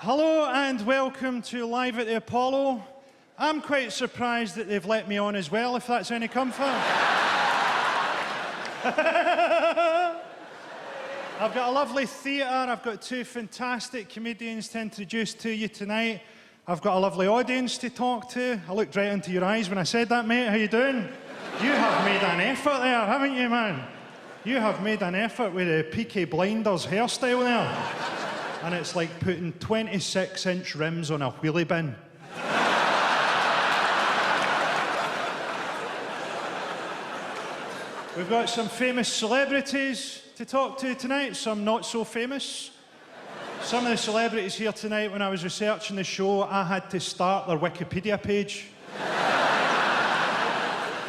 Hello and welcome to Live at the Apollo. I'm quite surprised that they've let me on as well, if that's any comfort. I've got a lovely theatre, I've got two fantastic comedians to introduce to you tonight. I've got a lovely audience to talk to. I looked right into your eyes when I said that, mate. How you doing? You have made an effort there, haven't you, man? You have made an effort with the Peaky Blinders hairstyle there. And it's like putting 26-inch rims on a wheelie bin. We've got some famous celebrities to talk to tonight, some not so famous. Some of the celebrities here tonight, when I was researching the show, I had to start their Wikipedia page.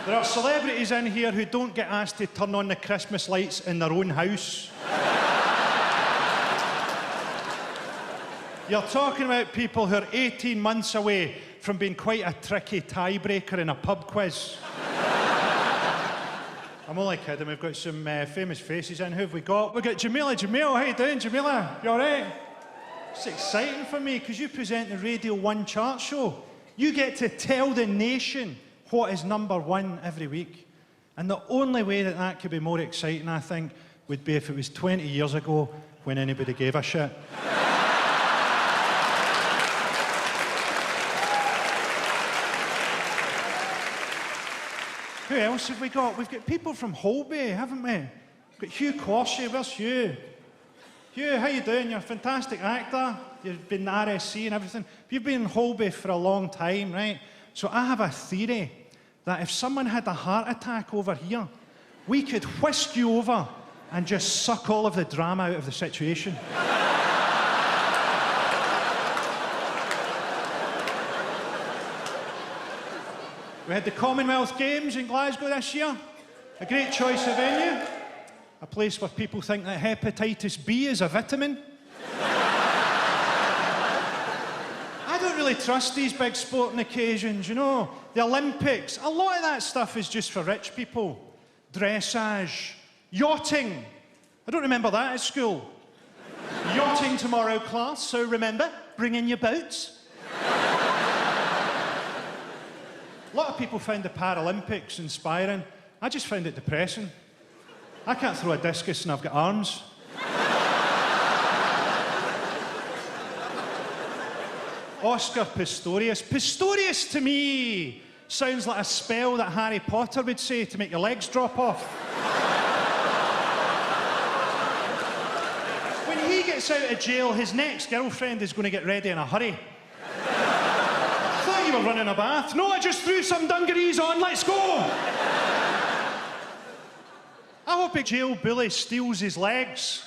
There are celebrities in here who don't get asked to turn on the Christmas lights in their own house. You're talking about people who are 18 months away from being quite a tricky tiebreaker in a pub quiz. I'm only kidding, we've got some famous faces in. Who have we got? We've got Jamila. Jamil, how you doing, Jamila? You all right? It's exciting for me, because you present the Radio 1 chart show. You get to tell the nation what is #1 every week. And the only way that that could be more exciting, I think, would be if it was 20 years ago when anybody gave a shit. Who else have we got? We've got people from Holby, haven't we? We've got Hugh Corsi. Where's Hugh? Hugh, how you doing? You're a fantastic actor. You've been in RSC and everything. You've been in Holby for a long time, right? So I have a theory that if someone had a heart attack over here, we could whisk you over and just suck all of the drama out of the situation. We had the Commonwealth Games in Glasgow this year. A great choice of venue. A place where people think that hepatitis B is a vitamin. I don't really trust these big sporting occasions, you know. The Olympics, a lot of that stuff is just for rich people. Dressage, yachting. I don't remember that at school. Yachting tomorrow, class, so remember, bring in your boats. A lot of people find the Paralympics inspiring. I just found it depressing. I can't throw a discus and I've got arms. Oscar Pistorius. Pistorius to me sounds like a spell that Harry Potter would say to make your legs drop off. When he gets out of jail, his next girlfriend is going to get ready in a hurry. You were running a bath. No, I just threw some dungarees on. Let's go. I hope a jail bully steals his legs,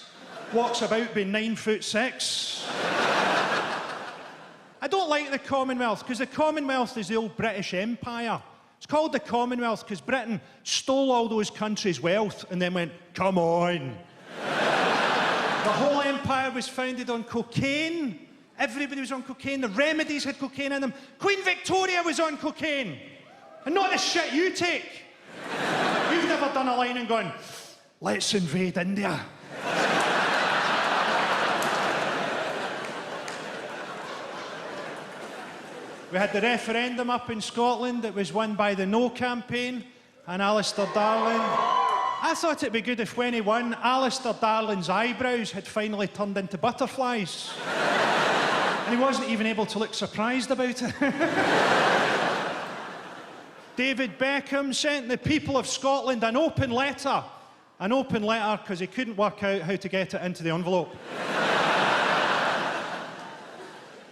walks about being 9'6". I don't like the Commonwealth, because the Commonwealth is the old British Empire. It's called the Commonwealth because Britain stole all those countries' wealth and then went, come on. The whole empire was founded on cocaine. Everybody was on cocaine. The remedies had cocaine in them. Queen Victoria was on cocaine. And not the shit you take. You've never done a line and gone, let's invade India. We had the referendum up in Scotland. It was won by the No campaign and Alistair Darling. I thought it'd be good if when he won, Alistair Darling's eyebrows had finally turned into butterflies. And he wasn't even able to look surprised about it. David Beckham sent the people of Scotland an open letter. An open letter because he couldn't work out how to get it into the envelope.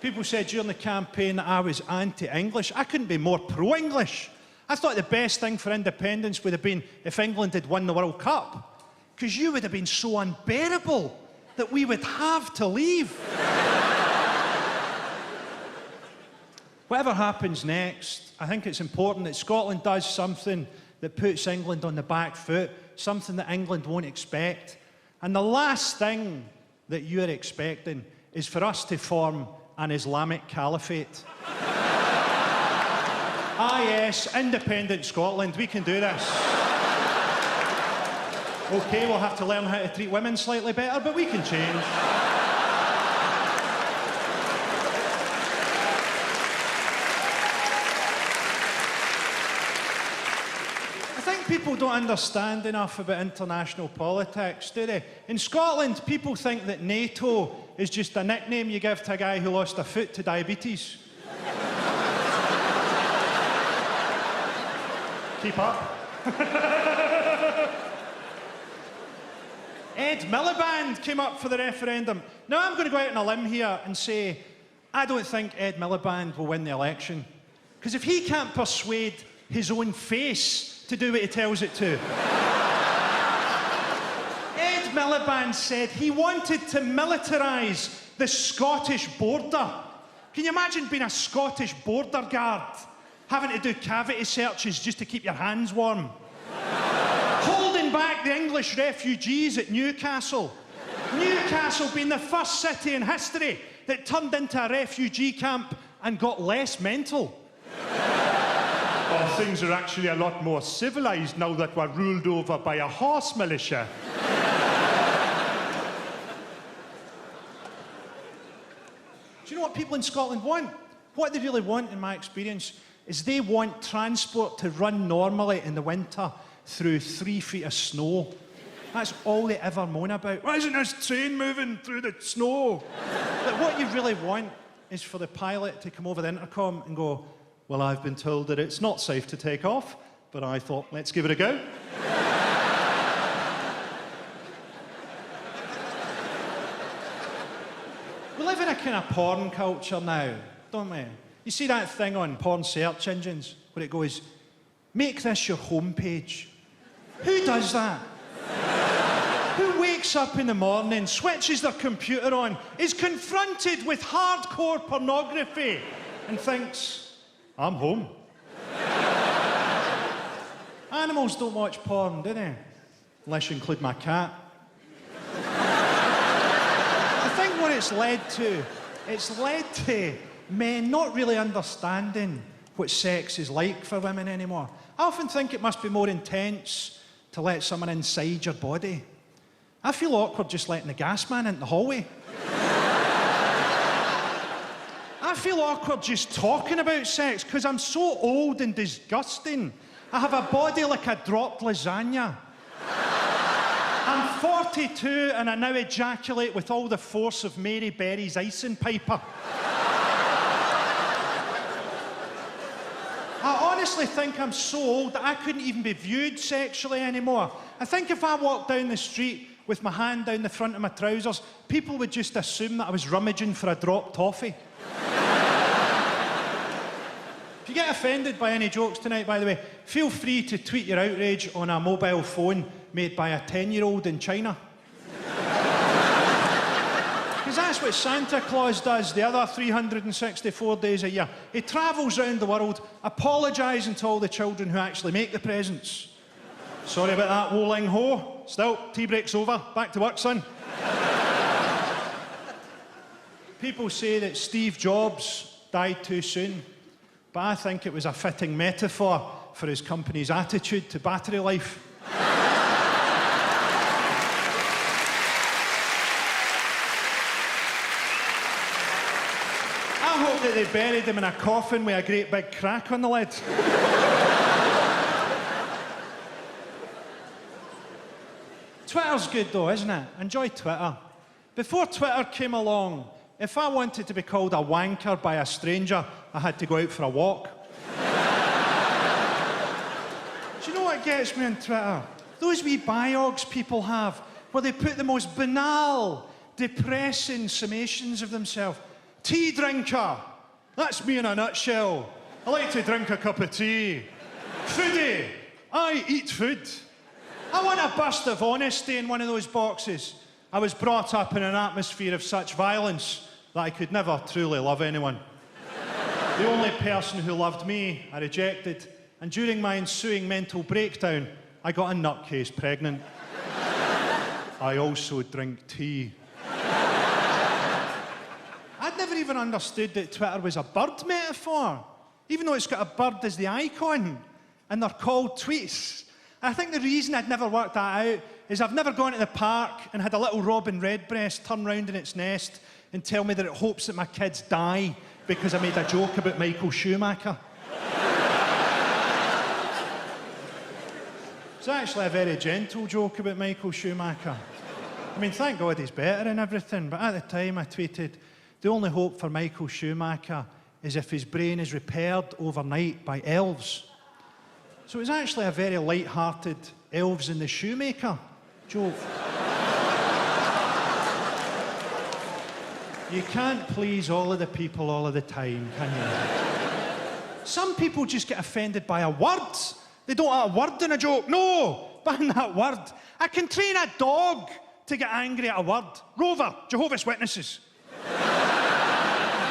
People said during the campaign that I was anti-English. I couldn't be more pro-English. I thought the best thing for independence would have been if England had won the World Cup. Because you would have been so unbearable that we would have to leave. Whatever happens next, I think it's important that Scotland does something that puts England on the back foot, something that England won't expect. And the last thing that you're expecting is for us to form an Islamic caliphate. Ah yes, independent Scotland, we can do this. Okay, we'll have to learn how to treat women slightly better, but we can change. people don't understand enough about international politics, do they? In Scotland, people think that NATO is just a nickname you give to a guy who lost a foot to diabetes. Keep up. Ed Miliband came up for the referendum. Now I'm going to go out on a limb here and say, I don't think Ed Miliband will win the election. Because if he can't persuade his own face to do what he tells it to. Ed Miliband said he wanted to militarise the Scottish border. Can you imagine being a Scottish border guard? Having to do cavity searches just to keep your hands warm. Holding back the English refugees at Newcastle. Newcastle being the first city in history that turned into a refugee camp and got less mental. Oh, things are actually a lot more civilised now that we're ruled over by a horse militia. Do you know what people in Scotland want? What they really want, in my experience, is they want transport to run normally in the winter through 3 feet of snow. That's all they ever moan about. Why isn't this train moving through the snow? But what you really want is for the pilot to come over the intercom and go, well, I've been told that it's not safe to take off, but I thought, let's give it a go. We live in a kind of porn culture now, don't we? You see that thing on porn search engines where it goes, make this your homepage. Who does that? Who wakes up in the morning, switches their computer on, is confronted with hardcore pornography and thinks, I'm home. Animals don't watch porn, do they? Unless you include my cat. I think what it's led to men not really understanding what sex is like for women anymore. I often think it must be more intense to let someone inside your body. I feel awkward just letting the gas man into the hallway. I feel awkward just talking about sex because I'm so old and disgusting. I have a body like a dropped lasagna. I'm 42 and I now ejaculate with all the force of Mary Berry's icing piper. I honestly think I'm so old that I couldn't even be viewed sexually anymore. I think if I walked down the street with my hand down the front of my trousers, people would just assume that I was rummaging for a dropped toffee. If you get offended by any jokes tonight, by the way, feel free to tweet your outrage on a mobile phone made by a 10-year-old in China. Because that's what Santa Claus does the other 364 days a year. He travels around the world apologising to all the children who actually make the presents. Sorry about that, Woling Ho. Still, tea break's over. Back to work, son. People say that Steve Jobs died too soon, but I think it was a fitting metaphor for his company's attitude to battery life. I hope that they buried him in a coffin with a great big crack on the lid. Twitter's good though, isn't it? Enjoy Twitter. Before Twitter came along, if I wanted to be called a wanker by a stranger, I had to go out for a walk. Do you know what gets me on Twitter? Those wee biogs people have, where they put the most banal, depressing summations of themselves. Tea drinker. That's me in a nutshell. I like to drink a cup of tea. Foodie. I eat food. I want a burst of honesty in one of those boxes. I was brought up in an atmosphere of such violence that I could never truly love anyone. The only person who loved me, I rejected, and during my ensuing mental breakdown, I got a nutcase pregnant. I also drink tea. I'd never even understood that Twitter was a bird metaphor, even though it's got a bird as the icon, and they're called tweets. I think the reason I'd never worked that out is I've never gone to the park and had a little robin redbreast turn round in its nest and tell me that it hopes that my kids die because I made a joke about Michael Schumacher. It's actually a very gentle joke about Michael Schumacher. I mean, thank God he's better and everything, but at the time I tweeted, the only hope for Michael Schumacher is if his brain is repaired overnight by elves. So it was actually a very light-hearted elves in the shoemaker joke. You can't please all of the people all of the time, can you? Some people just get offended by a word. They don't want a word in a joke. No, ban that word. I can train a dog to get angry at a word. Rover, Jehovah's Witnesses.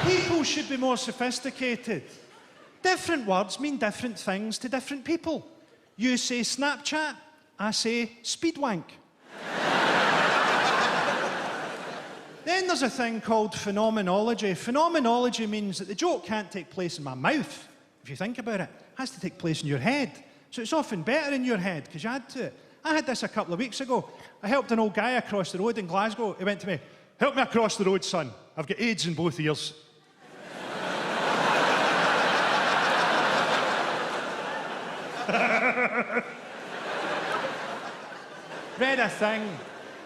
People should be more sophisticated. Different words mean different things to different people. You say Snapchat, I say speedwank. Then there's a thing called phenomenology. Phenomenology means that the joke can't take place in my mouth, if you think about it. It has to take place in your head. So it's often better in your head, because you add to it. I had this a couple of weeks ago. I helped an old guy across the road in Glasgow. He went to me, "Help me across the road, son. I've got AIDS in both ears." Read a thing,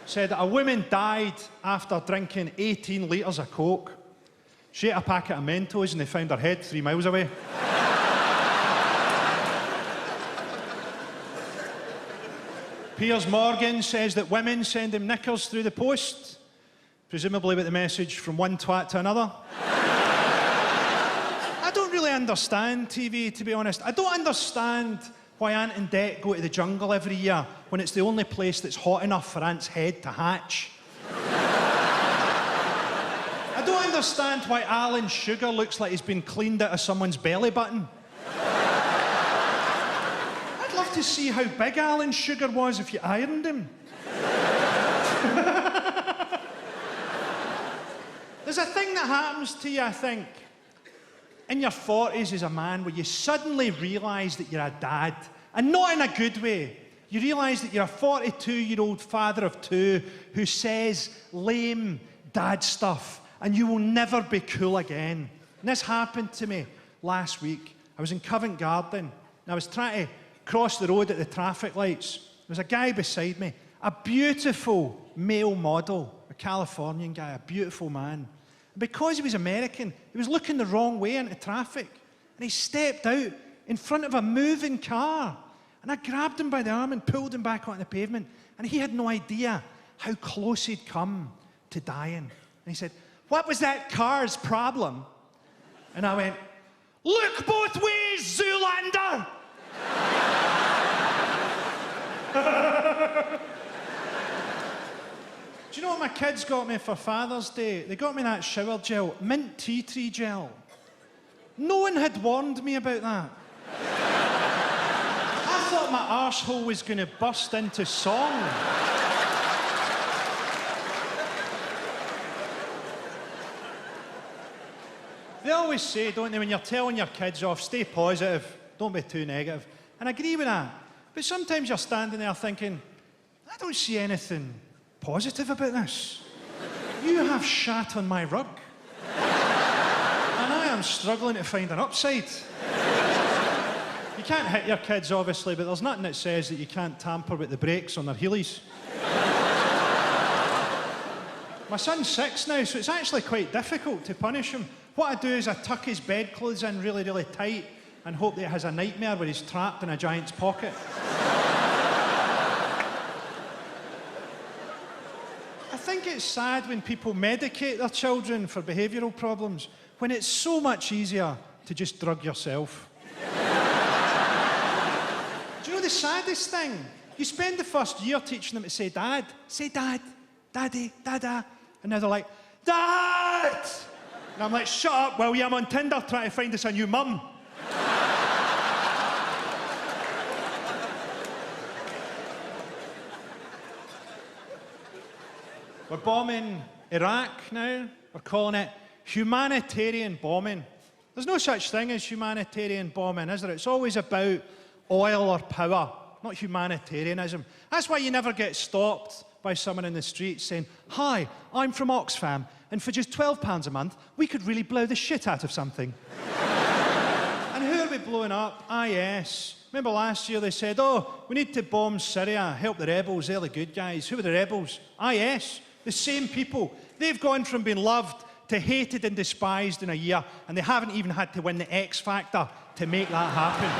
said that a woman died after drinking 18 litres of Coke. She ate a packet of Mentos and they found her head 3 miles away. Piers Morgan says that women send him knickers through the post, presumably with the message from one twat to another. I don't really understand TV, to be honest. I don't understand why Ant and Dec go to the jungle every year when it's the only place that's hot enough for Ant's head to hatch. I don't understand why Alan Sugar looks like he's been cleaned out of someone's belly button. I'd love to see how big Alan Sugar was if you ironed him. There's a thing that happens to you, I think, in your 40s as a man, where you suddenly realise that you're a dad, and not in a good way. You realise that you're a 42-year-old father of 2 who says lame dad stuff, and you will never be cool again. And this happened to me last week. I was in Covent Garden, and I was trying to cross the road at the traffic lights. There was a guy beside me, a beautiful male model, a Californian guy, a beautiful man. And because he was American, he was looking the wrong way into traffic, and he stepped out in front of a moving car. And I grabbed him by the arm and pulled him back onto the pavement, and he had no idea how close he'd come to dying. And he said, "What was that car's problem?" And I went, "Look both ways, Zoolander!" Do you know what my kids got me for Father's Day? They got me that shower gel, mint tea tree gel. No one had warned me about that. I thought my arsehole was going to burst into song. They always say, don't they, when you're telling your kids off, stay positive, don't be too negative. And I agree with that. But sometimes you're standing there thinking, I don't see anything positive about this. You have shat on my rug. And I am struggling to find an upside. You can't hit your kids, obviously, but there's nothing that says that you can't tamper with the brakes on their heelys. My son's 6 now, so it's actually quite difficult to punish him. What I do is I tuck his bedclothes in really, really tight and hope that he has a nightmare where he's trapped in a giant's pocket. I think it's sad when people medicate their children for behavioural problems when it's so much easier to just drug yourself. Do you know the saddest thing? You spend the first year teaching them to say dad, daddy, dada, and now they're like, Dad! And I'm like, shut up, will you? I'm on Tinder trying to find us a new mum. We're bombing Iraq now. We're calling it humanitarian bombing. There's no such thing as humanitarian bombing, is there? It's always about oil or power, not humanitarianism. That's why you never get stopped by someone in the street saying, "Hi, I'm from Oxfam, and for just £12 a month, we could really blow the shit out of something." And who are be blowing up? Ah, yes. Remember last year they said, oh, we need to bomb Syria, help the rebels, they're the good guys. Who are the rebels? Ah, yes. The same people. They've gone from being loved to hated and despised in a year, and they haven't even had to win the X Factor to make that happen.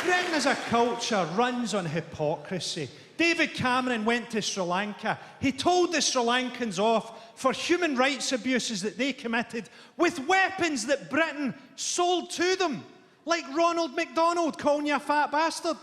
Britain as a culture runs on hypocrisy. David Cameron went to Sri Lanka. He told the Sri Lankans off for human rights abuses that they committed with weapons that Britain sold to them, like Ronald McDonald calling you a fat bastard.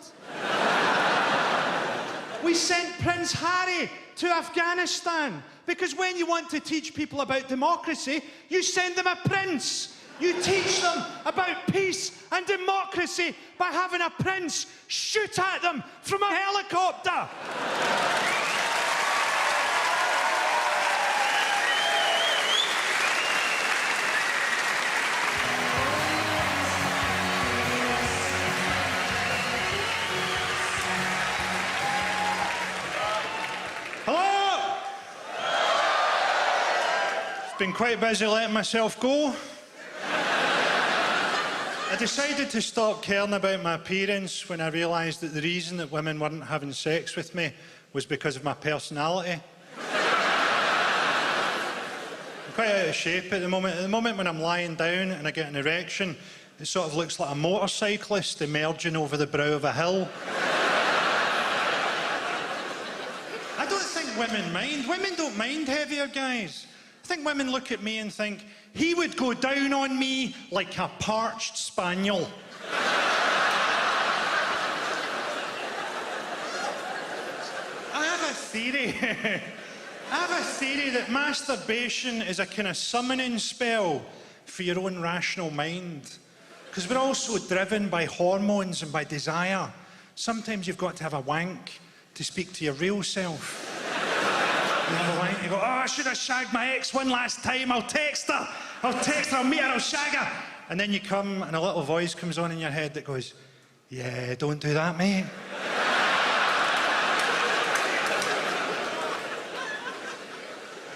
We sent Prince Harry to Afghanistan because when you want to teach people about democracy, you send them a prince. You teach them about peace and democracy by having a prince shoot at them from a helicopter. Hello? I've been quite busy letting myself go. I decided to stop caring about my appearance when I realised that the reason that women weren't having sex with me was because of my personality. I'm quite out of shape at the moment. At the moment when I'm lying down and I get an erection, it sort of looks like a motorcyclist emerging over the brow of a hill. I don't think women mind. Women don't mind heavier guys. I think women look at me and think, he would go down on me like a parched spaniel. I have a theory. I have a theory that masturbation is a kind of summoning spell for your own rational mind. Because we're all so driven by hormones and by desire. Sometimes you've got to have a wank to speak to your real self. You have a wank, you go, oh, I should have shagged my ex one last time. I'll text her, I'll meet her, I'll shag her. And then you come and a little voice comes on in your head that goes, yeah, don't do that, mate.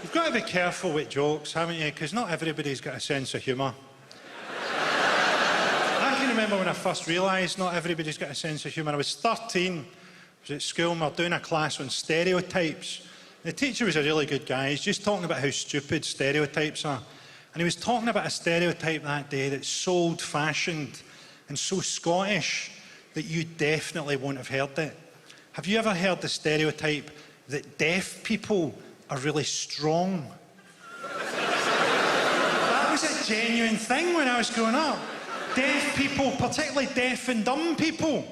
You've got to be careful with jokes, haven't you? Because not everybody's got a sense of humour. I can remember when I first realised not everybody's got a sense of humour. I was 13, I was at school and we were doing a class on stereotypes. The teacher was a really good guy. He's just talking about how stupid stereotypes are. And he was talking about a stereotype that day that's so old-fashioned and so Scottish that you definitely won't have heard it. Have you ever heard the stereotype that deaf people are really strong? That was a genuine thing when I was growing up. Deaf people, particularly deaf and dumb people,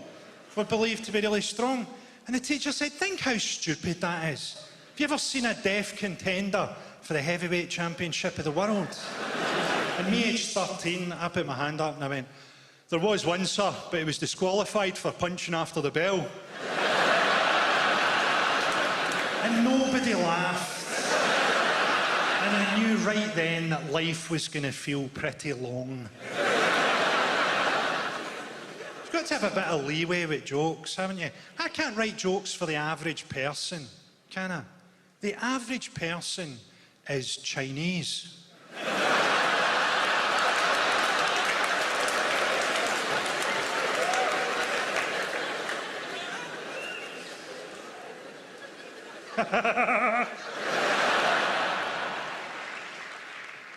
were believed to be really strong. And the teacher said, think how stupid that is. Have you ever seen a deaf contender for the heavyweight championship of the world? And me, aged 13, I put my hand up and I went, there was one, sir, but he was disqualified for punching after the bell. And nobody laughed. And I knew right then that life was going to feel pretty long. You've got to have a bit of leeway with jokes, haven't you? I can't write jokes for the average person, can I? The average person is Chinese. We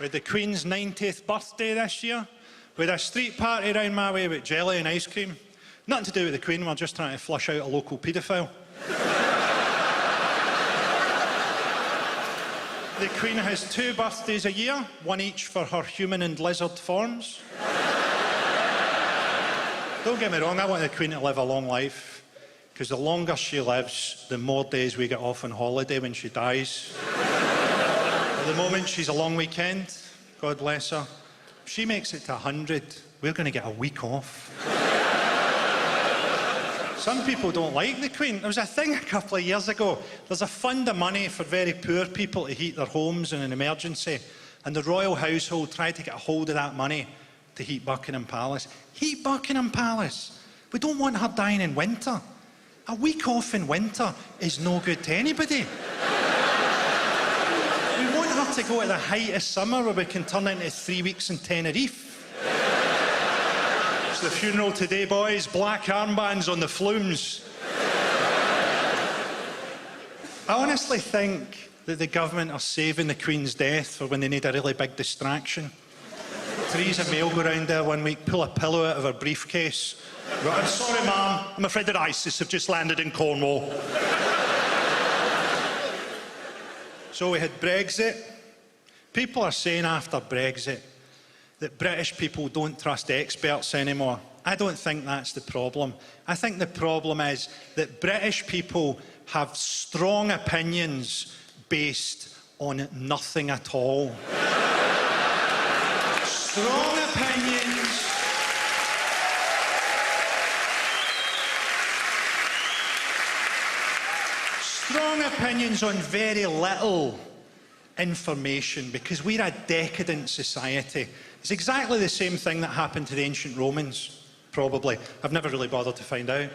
had the Queen's 90th birthday this year. We had a street party round my way with jelly and ice cream. Nothing to do with the Queen, we're just trying to flush out a local paedophile. The Queen has 2 birthdays a year, one each for her human and lizard forms. Don't get me wrong, I want the Queen to live a long life, because the longer she lives, the more days we get off on holiday when she dies. At the moment, she's a long weekend, God bless her. If she makes it to 100, we're going to get a week off. Some people don't like the Queen. There was a thing a couple of years ago. There's a fund of money for very poor people to heat their homes in an emergency. And the royal household tried to get a hold of that money to heat Buckingham Palace. Heat Buckingham Palace. We don't want her dying in winter. A week off in winter is no good to anybody. We want have to go at the height of summer where we can turn into 3 weeks in Tenerife. It's the funeral today, boys. Black armbands on the flumes. I honestly think that the government are saving the Queen's death for when they need a really big distraction. Theresa May will go round there one week, pull a pillow out of her briefcase. Go, I'm sorry, ma'am. I'm afraid that ISIS have just landed in Cornwall. So we had Brexit. People are saying after Brexit that British people don't trust experts anymore. I don't think that's the problem. I think the problem is that British people have strong opinions based on nothing at all. Strong opinions. Strong opinions on very little information, because we're a decadent society. It's exactly the same thing that happened to the ancient Romans, probably. I've never really bothered to find out.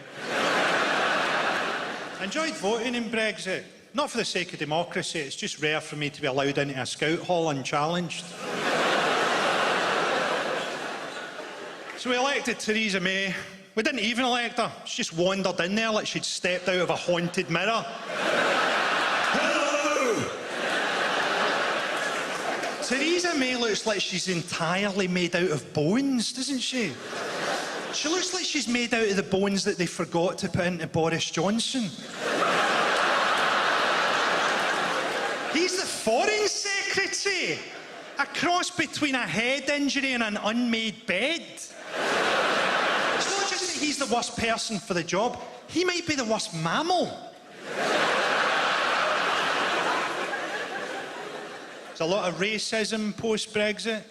I enjoyed voting in Brexit. Not for the sake of democracy, it's just rare for me to be allowed into a scout hall unchallenged. So we elected Theresa May. We didn't even elect her. She just wandered in there like she'd stepped out of a haunted mirror. Hello! Theresa May looks like she's entirely made out of bones, doesn't she? She looks like she's made out of the bones that they forgot to put into Boris Johnson. He's the Foreign Secretary. A cross between a head injury and an unmade bed. It's not just that he's the worst person for the job, he might be the worst mammal. There's a lot of racism post-Brexit.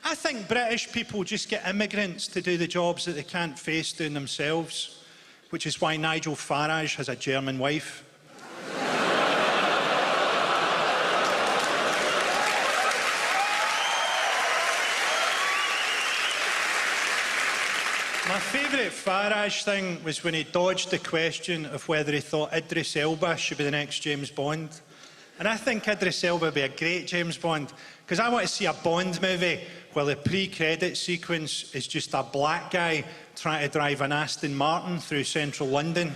I think British people just get immigrants to do the jobs that they can't face doing themselves, which is why Nigel Farage has a German wife. My favourite Farage thing was when he dodged the question of whether he thought Idris Elba should be the next James Bond. And I think Idris Elba would be a great James Bond, because I want to see a Bond movie where the pre-credit sequence is just a black guy trying to drive an Aston Martin through central London.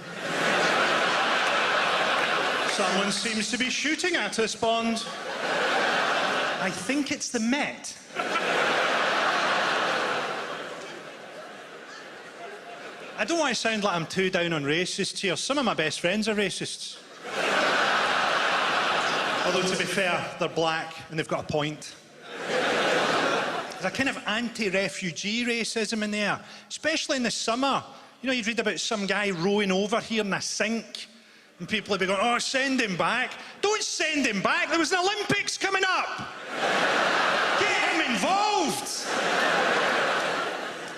Someone seems to be shooting at us, Bond. I think it's the Met. I don't want to sound like I'm too down on racists here. Some of my best friends are racists. Although, to be fair, they're black and they've got a point. There's a kind of anti-refugee racism in there, especially in the summer. You know, you'd read about some guy rowing over here in a sink, and people would be going, oh, send him back. Don't send him back. There was an Olympics coming up. Get him involved.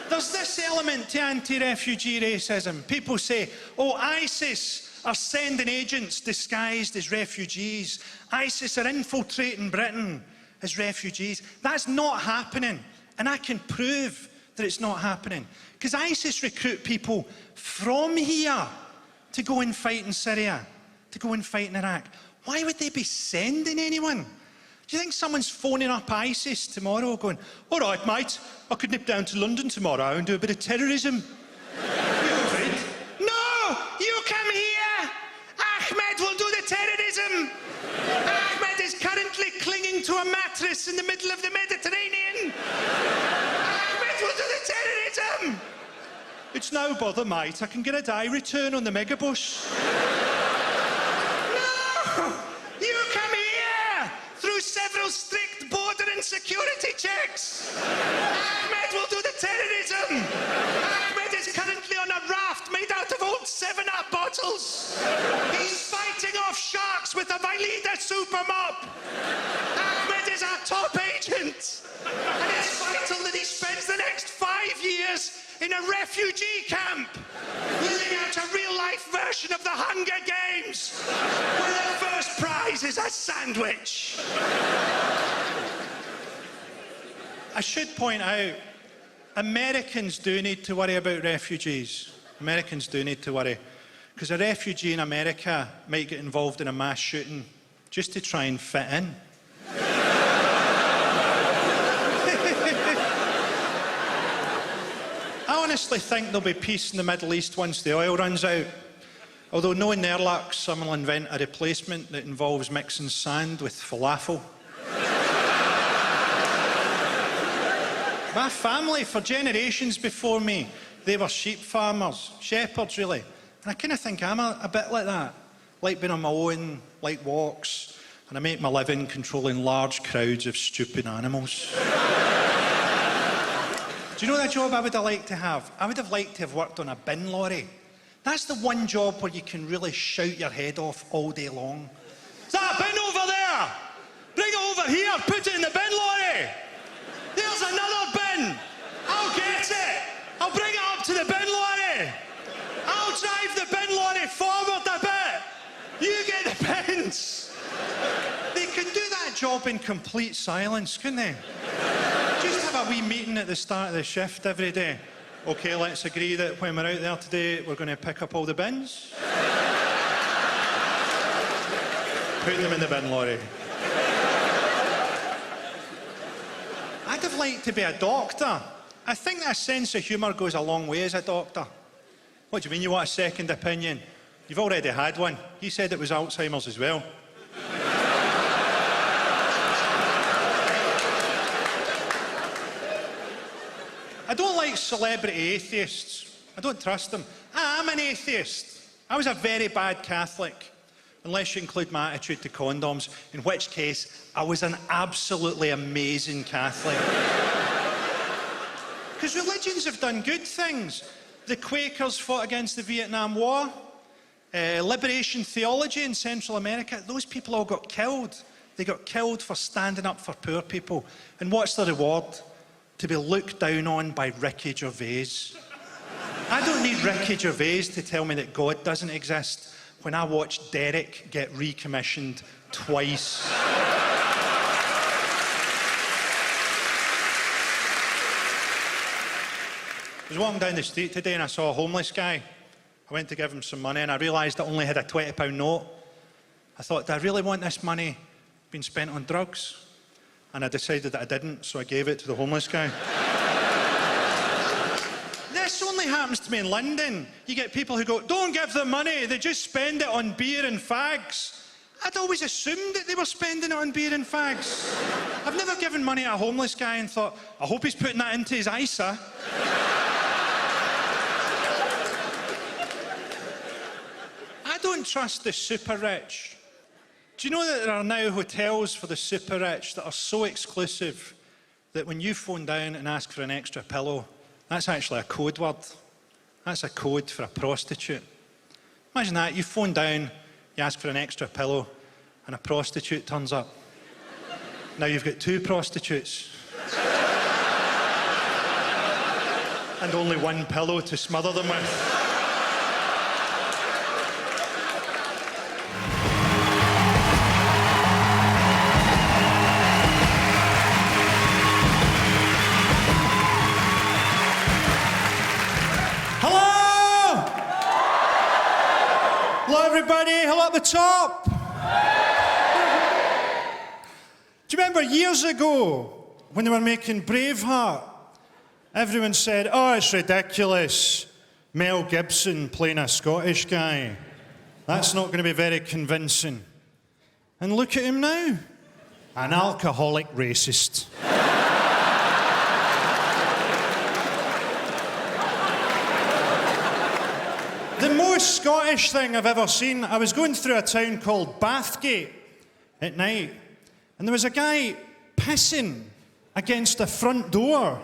There's this element to anti-refugee racism. People say, oh, ISIS are sending agents disguised as refugees. ISIS are infiltrating Britain as refugees. That's not happening. And I can prove that it's not happening. Because ISIS recruit people from here to go and fight in Syria, to go and fight in Iraq. Why would they be sending anyone? Do you think someone's phoning up ISIS tomorrow going, all right, mate, I could nip down to London tomorrow and do a bit of terrorism? You afraid? No! You come here! Ahmed will do the terrorism! Ahmed is currently clinging to a mattress in the middle of the Mediterranean! Ahmed will do the terrorism! It's no bother, mate. I can get a day return on the megabus. No! You come here! Through several strict border and security checks! Ahmed will do the terrorism! Ahmed is currently on a raft made out of old 7-Up bottles! He's fighting off sharks with a Veleda super mop! Ahmed is our top agent! And it's vital that he spends the next 5 years in a refugee camp, living out a real-life version of the Hunger Games, where the first prize is a sandwich. I should point out, Americans do need to worry about refugees. Americans do need to worry, because a refugee in America might get involved in a mass shooting just to try and fit in. honestly think there'll be peace in the Middle East once the oil runs out. Although knowing their luck, some will invent a replacement that involves mixing sand with falafel. My family, for generations before me, they were sheep farmers, shepherds really. And I kind of think I'm a bit like that. Like being on my own, like walks, and I make my living controlling large crowds of stupid animals. Do you know that job I would have liked to have? I would have liked to have worked on a bin lorry. That's the one job where you can really shout your head off all day long. Is that a bin over there? Bring it over here, put it in the bin lorry. There's another bin. I'll get it. I'll bring it up to the bin lorry. I'll drive the bin lorry forward a bit. You get the bins. They could do that job in complete silence, couldn't they? Just have a wee meeting at the start of the shift every day. OK, let's agree that when we're out there today, we're going to pick up all the bins. Put them in the bin lorry. I'd have liked to be a doctor. I think that sense of humour goes a long way as a doctor. What do you mean you want a second opinion? You've already had one. He said it was Alzheimer's as well. I don't like celebrity atheists. I don't trust them. I am an atheist. I was a very bad Catholic, unless you include my attitude to condoms, in which case I was an absolutely amazing Catholic. Because religions have done good things. The Quakers fought against the Vietnam War. Liberation theology in Central America, those people all got killed. They got killed for standing up for poor people. And what's the reward? To be looked down on by Ricky Gervais. I don't need Ricky Gervais to tell me that God doesn't exist when I watch Derek get recommissioned twice. I was walking down the street today and I saw a homeless guy. I went to give him some money and I realised I only had a £20 note. I thought, do I really want this money being spent on drugs? And I decided that I didn't, so I gave it to the homeless guy. This only happens to me in London. You get people who go, don't give them money, they just spend it on beer and fags. I'd always assumed that they were spending it on beer and fags. I've never given money to a homeless guy and thought, I hope he's putting that into his ISA. I don't trust the super rich. Do you know that there are now hotels for the super rich that are so exclusive that when you phone down and ask for an extra pillow, that's actually a code word. That's a code for a prostitute. Imagine that, you phone down, you ask for an extra pillow, and a prostitute turns up. Now you've got two prostitutes. And only one pillow to smother them with. Everybody, hello at the top. Do you remember years ago when they were making Braveheart? Everyone said, oh, it's ridiculous. Mel Gibson playing a Scottish guy. That's not going to be very convincing. And look at him now. An alcoholic racist. The most Scottish thing I've ever seen, I was going through a town called Bathgate at night, and there was a guy pissing against a front door,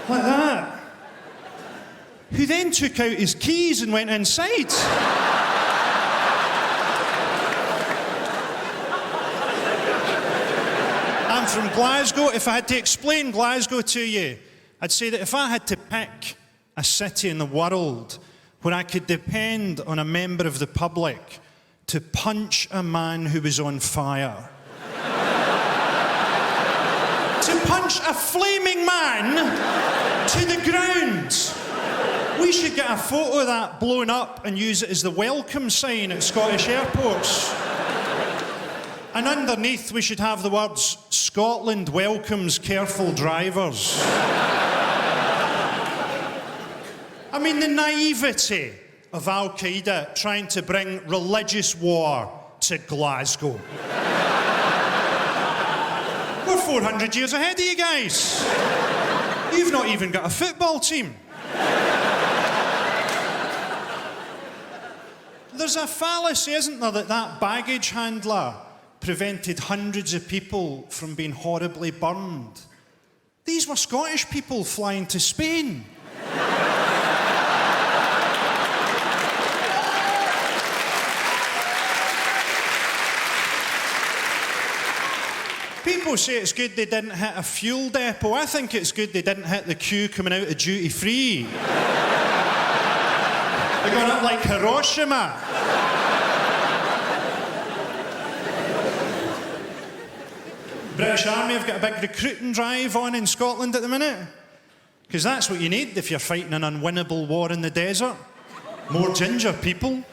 like that, who then took out his keys and went inside. I'm from Glasgow. If I had to explain Glasgow to you, I'd say that if I had to pick a city in the world where I could depend on a member of the public to punch a man who was on fire. To punch a flaming man to the ground. We should get a photo of that blown up and use it as the welcome sign at Scottish airports. And underneath we should have the words, Scotland welcomes careful drivers. mean, the naivety of Al Qaeda trying to bring religious war to Glasgow. We're 400 years ahead of you guys. You've not even got a football team. There's a fallacy, isn't there, that baggage handler prevented hundreds of people from being horribly burned. These were Scottish people flying to Spain. People say it's good they didn't hit a fuel depot. I think it's good they didn't hit the queue coming out of duty free. They're going up like Hiroshima. British Army have got a big recruiting drive on in Scotland at the minute. Because that's what you need if you're fighting an unwinnable war in the desert. More ginger people.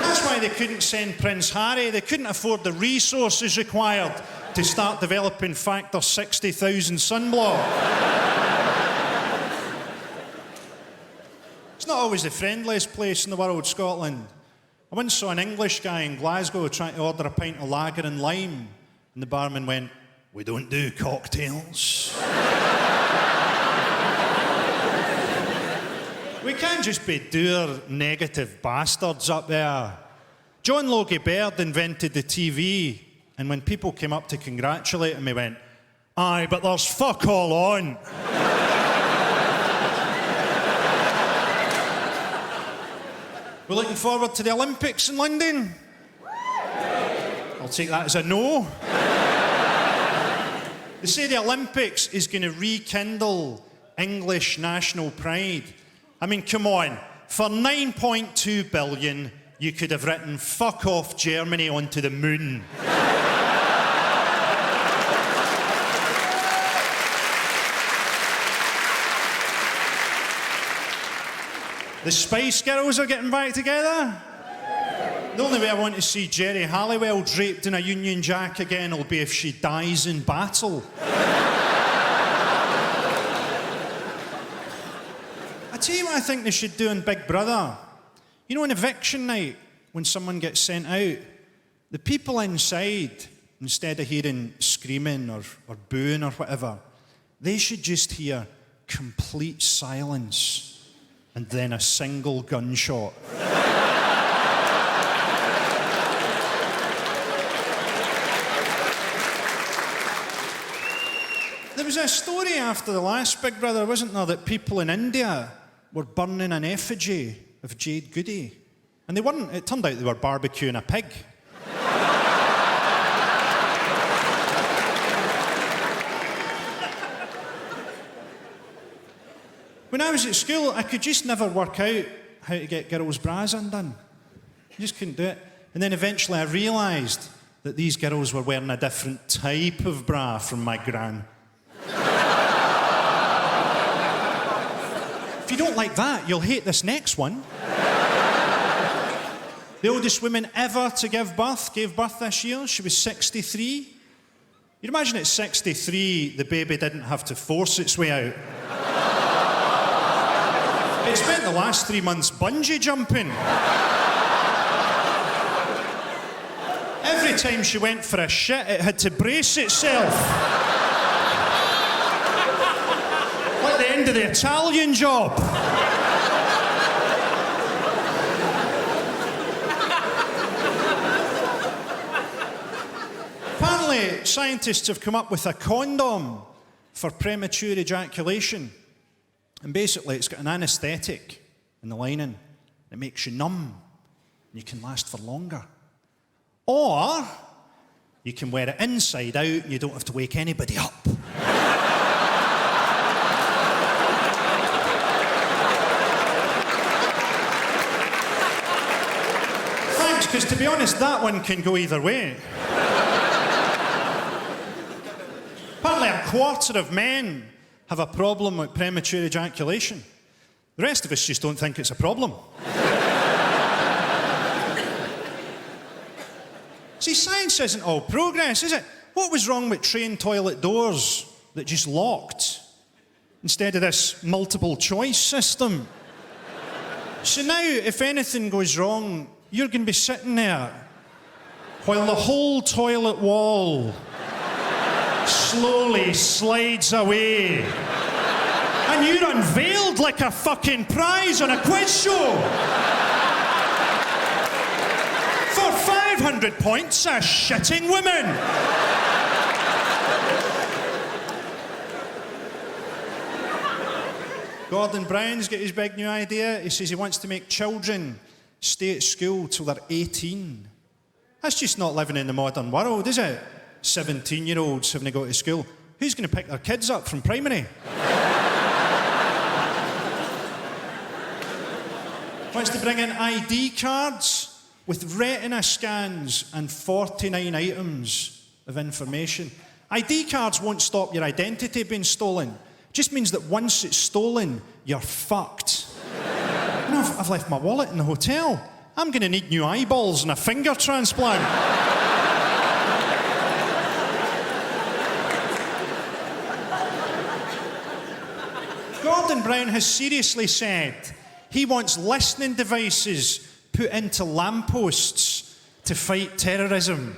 That's why they couldn't send Prince Harry. They couldn't afford the resources required to start developing factor 60,000 sunblock. It's not always the friendliest place in the world, Scotland. I once saw an English guy in Glasgow trying to order a pint of lager and lime, and the barman went, "We don't do cocktails." We can't just be dour, negative bastards up there. John Logie Baird invented the TV, and when people came up to congratulate him, he went, "Aye, but there's fuck all on." We're looking forward to the Olympics in London. I'll take that as a no. They say the Olympics is going to rekindle English national pride. I mean, come on. For 9.2 billion, you could have written "fuck off Germany" onto the moon. The Spice Girls are getting back together. The only way I want to see Jerry Halliwell draped in a Union Jack again will be if she dies in battle. I tell you what I think they should do in Big Brother. You know, on eviction night, when someone gets sent out, the people inside, instead of hearing screaming or booing or whatever, they should just hear complete silence. And then a single gunshot. There was a story after the last Big Brother, wasn't there, that people in India were burning an effigy of Jade Goody. And they weren't, it turned out they were barbecuing a pig. When I was at school, I could just never work out how to get girls' bras undone. I just couldn't do it. And then eventually I realised that these girls were wearing a different type of bra from my gran. If you don't like that, you'll hate this next one. The oldest woman ever to give birth gave birth this year. She was 63. You'd imagine at 63, the baby didn't have to force its way out. It spent the last 3 months bungee jumping. Every time she went for a shit, it had to brace itself. Like the end of the Italian Job. Apparently, scientists have come up with a condom for premature ejaculation. And basically, it's got an anaesthetic in the lining. It makes you numb, and you can last for longer. Or, you can wear it inside out, and you don't have to wake anybody up. Thanks, because to be honest, that one can go either way. Apparently, a quarter of men have a problem with premature ejaculation. The rest of us just don't think it's a problem. See, science isn't all progress, is it? What was wrong with train toilet doors that just locked instead of this multiple choice system. So now, if anything goes wrong, you're going to be sitting there while the whole toilet wall slowly slides away. And you're unveiled like a fucking prize on a quiz show. For 500 points, a shitting woman. Gordon Brown's got his big new idea. He says he wants to make children stay at school till they're 18. That's just not living in the modern world, is it? 17-year-olds having to go to school. Who's going to pick their kids up from primary? Wants to bring in ID cards with retina scans and 49 items of information. ID cards won't stop your identity being stolen. It just means that once it's stolen, you're fucked. You know, I've left my wallet in the hotel. I'm going to need new eyeballs and a finger transplant. Gordon Brown has seriously said he wants listening devices put into lampposts to fight terrorism.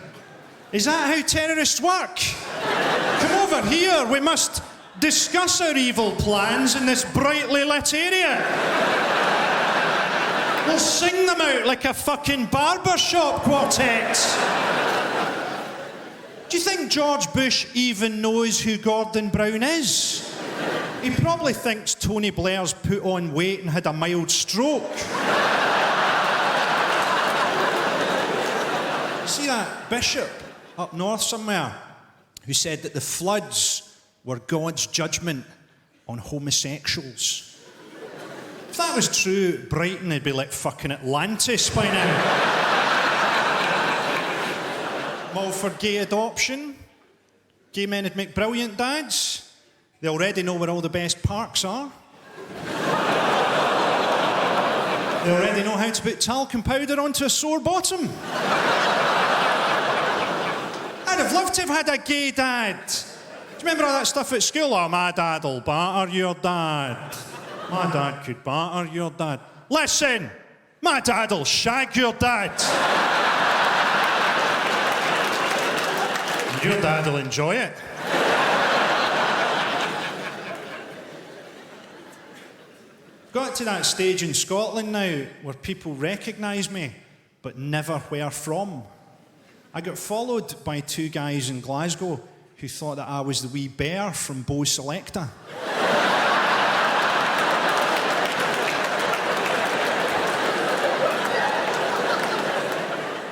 Is that how terrorists work? Come over here, we must discuss our evil plans in this brightly lit area. We'll sing them out like a fucking barbershop quartet. Do you think George Bush even knows who Gordon Brown is? He probably thinks Tony Blair's put on weight and had a mild stroke. See that bishop up north somewhere who said that the floods were God's judgment on homosexuals? If that was true, Brighton would be like fucking Atlantis by now. I'm all for gay adoption. Gay men would make brilliant dads. They already know where all the best parks are. They already know how to put talcum powder onto a sore bottom. I'd have loved to have had a gay dad. Do you remember all that stuff at school? Oh, my dad'll batter your dad. My dad could batter your dad. Listen, my dad'll shag your dad. And your dad'll enjoy it. Got to that stage in Scotland now where people recognise me, but never where from. I got followed by two guys in Glasgow who thought that I was the wee bear from Bo Selecta.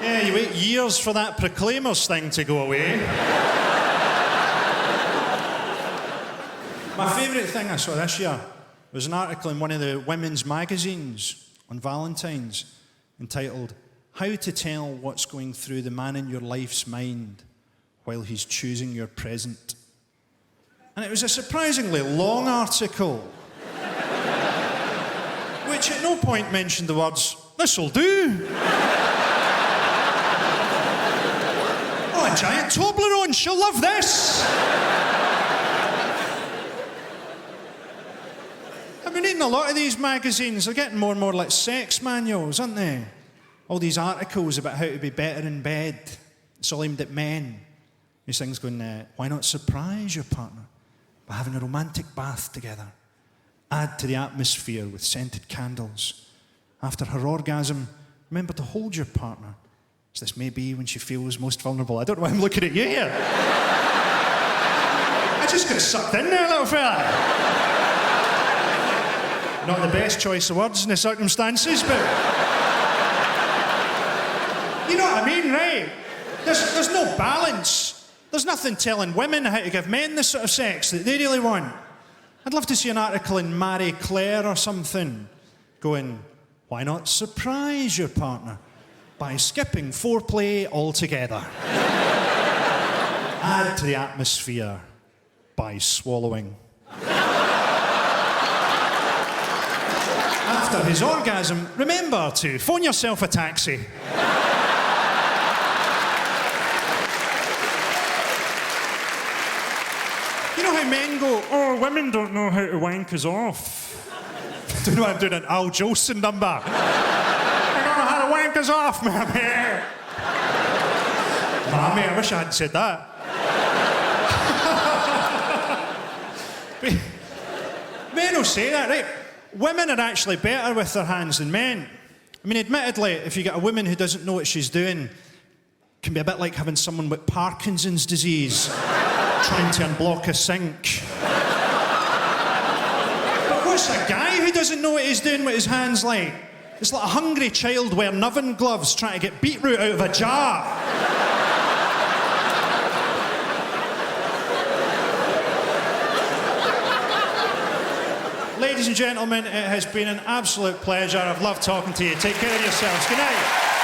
Yeah, you wait years for that Proclaimers thing to go away. My favourite thing I saw this year was an article in one of the women's magazines on Valentine's entitled, "How to Tell What's Going Through the Man in Your Life's Mind While He's Choosing Your Present." And it was a surprisingly long article, which at no point mentioned the words, "This'll do." Oh, a giant Toblerone, she'll love this. I've been reading a lot of these magazines. They're getting more and more like sex manuals, aren't they? All these articles about how to be better in bed. It's all aimed at men. These things going, why not surprise your partner by having a romantic bath together? Add to the atmosphere with scented candles. After her orgasm, remember to hold your partner, as this may be when she feels most vulnerable. I don't know why I'm looking at you here. I just got sucked in there, little fella. Not the best choice of words in the circumstances, but... You know what I mean, right? There's no balance. There's nothing telling women how to give men the sort of sex that they really want. I'd love to see an article in Marie Claire or something going, why not surprise your partner by skipping foreplay altogether? Add to the atmosphere by swallowing. After his orgasm, remember to phone yourself a taxi. You know how men go, oh, women don't know how to wank us off. I don't know why I'm doing an Al Jolson number. I don't know how to wank us off, mammy. Mammy, I wish I hadn't said that. Men will say that, right? Women are actually better with their hands than men. I mean, admittedly, if you get a woman who doesn't know what she's doing, it can be a bit like having someone with Parkinson's disease trying to unblock a sink. But what's a guy who doesn't know what he's doing with his hands like? It's like a hungry child wearing oven gloves trying to get beetroot out of a jar. Ladies and gentlemen, it has been an absolute pleasure. I've loved talking to you. Take care of yourselves. Good night.